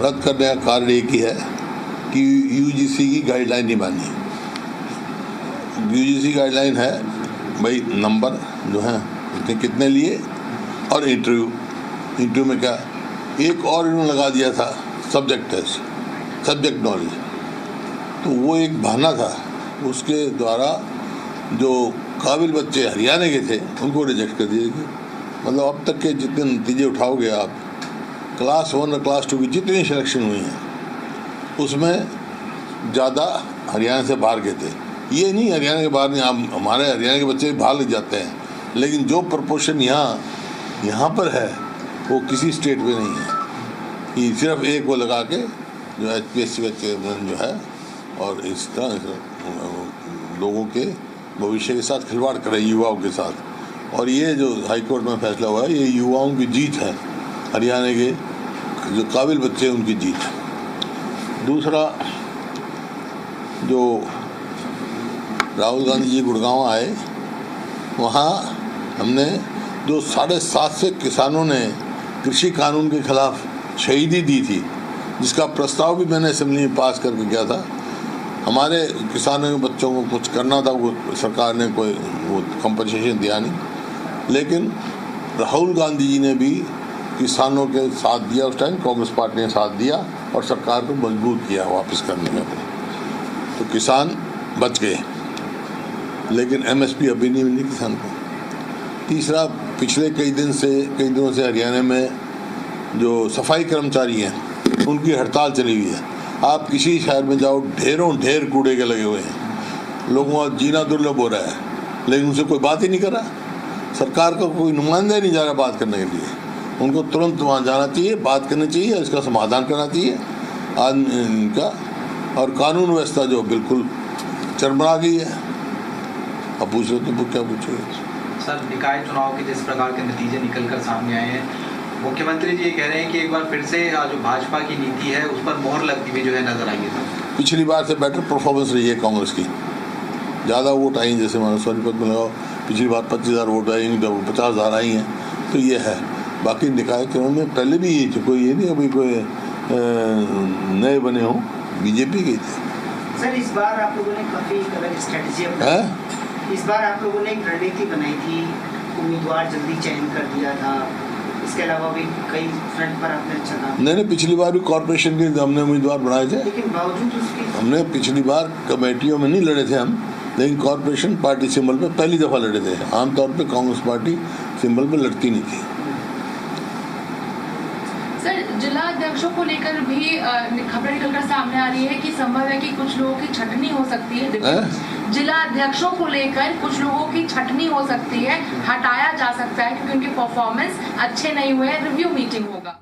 रद्द करने का कारण एक ही है कि यूजीसी की गाइडलाइन नहीं मानी। यूजीसी गाइडलाइन है भाई नंबर जो है कितने लिए और इंटरव्यू में क्या एक और इन्होंने लगा दिया था सब्जेक्ट टेस्ट, सब्जेक्ट नॉलेज। तो वो एक बहाना था, उसके द्वारा जो काबिल बच्चे हरियाणा के थे उनको रिजेक्ट कर दिया गया। मतलब अब तक के जितने नतीजे उठाओगे आप, क्लास 1 और क्लास 2 की जितनी सिलेक्शन हुई हैं उसमें ज़्यादा हरियाणा से बाहर के थे। ये नहीं हरियाणा के बाहर नहीं, आप हमारे हरियाणा के बच्चे बाहर लग जाते हैं, लेकिन जो प्रपोर्शन यहाँ पर है वो किसी स्टेट में नहीं है। कि सिर्फ एक वो लगा के जो HPSC बच्चे जो है और इस तरह लोगों के भविष्य के साथ खिलवाड़ कर रहे युवाओं के साथ। और ये जो हाई कोर्ट में फैसला हुआ है ये युवाओं की जीत है, हरियाणा के जो काबिल बच्चे हैं उनकी जीत है। दूसरा, जो राहुल गांधी जी गुड़गांव आए, वहाँ हमने जो 750 किसानों ने कृषि कानून के खिलाफ शहीदी दी थी, जिसका प्रस्ताव भी मैंने असेंबली में पास करके गया था। हमारे किसानों के बच्चों को कुछ करना था, वो सरकार ने कोई वो कंपनसेशन दिया नहीं, लेकिन राहुल गांधी जी ने भी किसानों के साथ दिया। उस टाइम कांग्रेस पार्टी ने साथ दिया और सरकार को मजबूर किया वापस करने में। तो किसान बच गए, लेकिन MSP अभी नहीं मिली किसान को। तीसरा, पिछले कई दिनों से हरियाणा में जो सफाई कर्मचारी हैं उनकी हड़ताल चली हुई है। आप किसी शहर में जाओ, ढेर कूड़े के लगे हुए हैं, लोगों का जीना दुर्लभ हो रहा है, लेकिन उनसे कोई बात ही नहीं कर रहा। सरकार का कोई नुमाइंदा ही नहीं जा रहा बात करने के लिए। उनको तुरंत वहाँ जाना चाहिए, बात करनी चाहिए, इसका समाधान करना चाहिए इनका। और कानून व्यवस्था जो बिल्कुल चरमरा गई है। अब पूछ रहे तो क्या पूछोगे सर? निकाय चुनाव के जिस प्रकार के नतीजे निकलकर सामने आए हैं, मुख्यमंत्री जी ये कह रहे हैं कि एक बार फिर से जो भाजपा की नीति है उस पर मोहर लगती हुई जो है नजर आई है। सर, पिछली बार से बेटर परफॉर्मेंस रही है कांग्रेस की, ज़्यादा वोट आई, जैसे मैंने सोनीपत में लगाओ, पिछली बार 25,000 वोट आई, 50,000 आई हैं, तो ये है। बाकी निकाय चुनाव में पहले भी ये कोई ये नहीं अभी कोई नए बने हों, बीजेपी के थे। सर, इस बार आप लोगों ने काफ़ी अलग स्ट्रेटजी अपनाई। इस बार आप लोगों ने एक रणनीति बनाई थी, उम्मीदवार जल्दी चयन कर दिया था, इसके अलावा भी कई फ्रंट पर आपने अच्छा काम। नहीं, पिछली बार भी कॉर्पोरेशन के हमने उम्मीदवार बनाए थे, लेकिन बावजूद उसके हमने पिछली बार कमेटियों में नहीं लड़े थे हम, लेकिन कॉर्पोरेशन पार्टी सिंबल पे पहली दफ़ा लड़े थे। आमतौर पे कांग्रेस पार्टी सिंबल पे लड़ती नहीं थी। सर, जिला अध्यक्षों को लेकर भी खबरें निकलकर सामने आ रही है कि संभव है कि कुछ लोगों की छटनी हो सकती है। जिला अध्यक्षों को लेकर कुछ लोगों की छटनी हो सकती है, हटाया जा सकता है क्योंकि उनके परफॉर्मेंस अच्छे नहीं हुए, रिव्यू मीटिंग होगा।